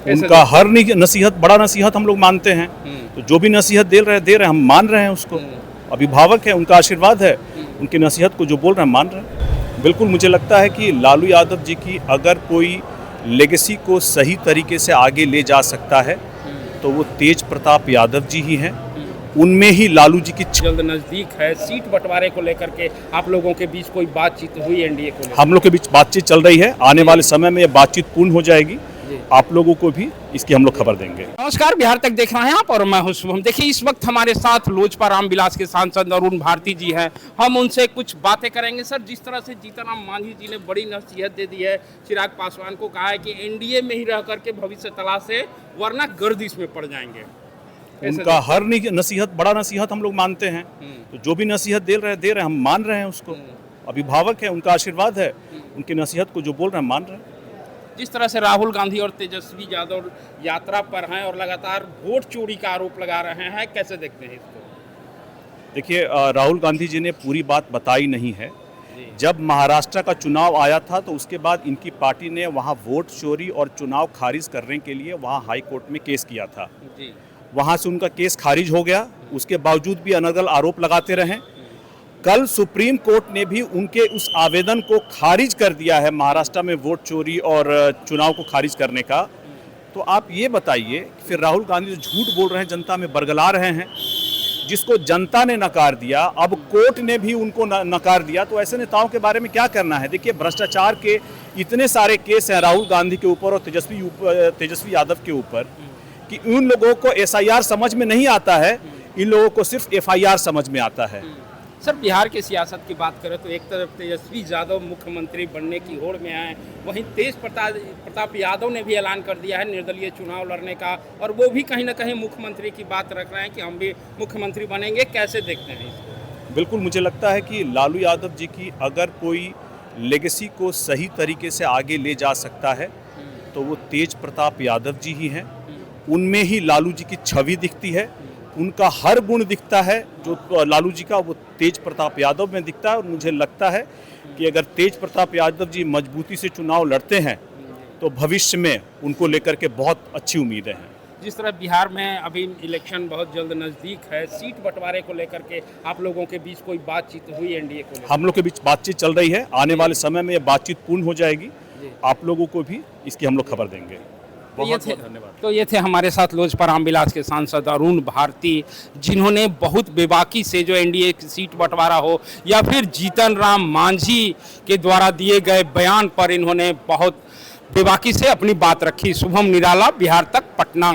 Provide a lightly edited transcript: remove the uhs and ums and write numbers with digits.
उनका हर नसीहत बड़ा नसीहत हम लोग मानते हैं। तो जो भी नसीहत दे रहे हैं हम मान रहे हैं उसको। अभिभावक है, उनका आशीर्वाद है, उनकी नसीहत को जो बोल रहे हैं मान रहे हैं। बिल्कुल मुझे लगता है कि लालू यादव जी की अगर कोई लेगेसी को सही तरीके से आगे ले जा सकता है तो वो तेज प्रताप यादव जी ही हैं। उनमें ही लालू जी की जल्द नजदीक है। सीट बंटवारे को लेकर के आप लोगों के बीच कोई बातचीत हुई एनडीए को लेकर? हम लोग के बीच बातचीत चल रही है। आने वाले समय में ये बातचीत पूर्ण हो जाएगी। आप लोगों को भी इसकी हम लोग खबर देंगे। नमस्कार, बिहार तक देख रहे हैं आप और मैं हूं शुभम। देखिए, इस वक्त हमारे साथ लोजपा रामविलास के सांसद अरुण भारती जी हैं। हम उनसे कुछ बातें करेंगे। सर, जिस तरह से जीतनराम मांझी जी ने बड़ी नसीहत दे दी है, चिराग पासवान को कहा है कि एनडीए में ही रह करके भविष्य तलाश है, वरना गर्दिश में पड़ जाएंगे। उनका हर नसीहत बड़ा नसीहत हम लोग मानते हैं। तो जो भी नसीहत दे रहे हैं हम मान रहे हैं उसको। अभिभावक है, उनका आशीर्वाद है, उनकी नसीहत को जो बोल रहे हैं मान रहे हैं। जिस तरह से राहुल गांधी और तेजस्वी यादव यात्रा पर हैं और लगातार वोट चोरी का आरोप लगा रहे हैं, कैसे देखते हैं इसको? देखिए, राहुल गांधी जी ने पूरी बात बताई नहीं है। जब महाराष्ट्र का चुनाव आया था तो उसके बाद इनकी पार्टी ने वहां वोट चोरी और चुनाव खारिज करने के लिए वहां हाई कोर्ट में केस किया था। वहां से उनका केस खारिज हो गया। उसके बावजूद भी अनर्गल आरोप लगाते रहे। कल सुप्रीम कोर्ट ने भी उनके उस आवेदन को खारिज कर दिया है, महाराष्ट्र में वोट चोरी और चुनाव को खारिज करने का। तो आप ये बताइए, फिर राहुल गांधी जो झूठ बोल रहे हैं, जनता में बरगला रहे हैं, जिसको जनता ने नकार दिया, अब कोर्ट ने भी उनको नकार दिया, तो ऐसे नेताओं के बारे में क्या करना है? देखिए, भ्रष्टाचार के इतने सारे केस हैं राहुल गांधी के ऊपर और तेजस्वी यादव के ऊपर कि उन लोगों को एसआईआर समझ में नहीं आता है, इन लोगों को सिर्फ एफआईआर समझ में आता है। सर, बिहार की सियासत की बात करें तो एक तरफ तेजस्वी यादव मुख्यमंत्री बनने की होड़ में आए, वहीं तेज प्रताप यादव ने भी ऐलान कर दिया है निर्दलीय चुनाव लड़ने का, और वो भी कहीं ना कहीं मुख्यमंत्री की बात रख रहे हैं कि हम भी मुख्यमंत्री बनेंगे। कैसे देखते हैं इसको? बिल्कुल मुझे लगता है कि लालू यादव जी की अगर कोई लेगेसी को सही तरीके से आगे ले जा सकता है तो वो तेज प्रताप यादव जी ही हैं। उनमें ही लालू जी की छवि दिखती है, उनका हर गुण दिखता है जो लालू जी का, वो तेज प्रताप यादव में दिखता है। और मुझे लगता है कि अगर तेज प्रताप यादव जी मजबूती से चुनाव लड़ते हैं तो भविष्य में उनको लेकर के बहुत अच्छी उम्मीदें हैं। जिस तरह बिहार में अभी इलेक्शन बहुत जल्द नज़दीक है, सीट बंटवारे को लेकर के आप लोगों के बीच कोई बातचीत हुई एनडीए को लेकर? हम लोग के बीच बातचीत चल रही है। आने वाले समय में ये बातचीत पूर्ण हो जाएगी। आप लोगों को भी इसकी हम लोग खबर देंगे। बहुत धन्यवाद। तो ये थे हमारे साथ लोजपा रामविलास के सांसद अरुण भारती, जिन्होंने बहुत बेबाकी से जो एनडीए की सीट बंटवारा हो या फिर जीतनराम मांझी के द्वारा दिए गए बयान पर इन्होंने बहुत बेबाकी से अपनी बात रखी। शुभम निराला, बिहार तक, पटना।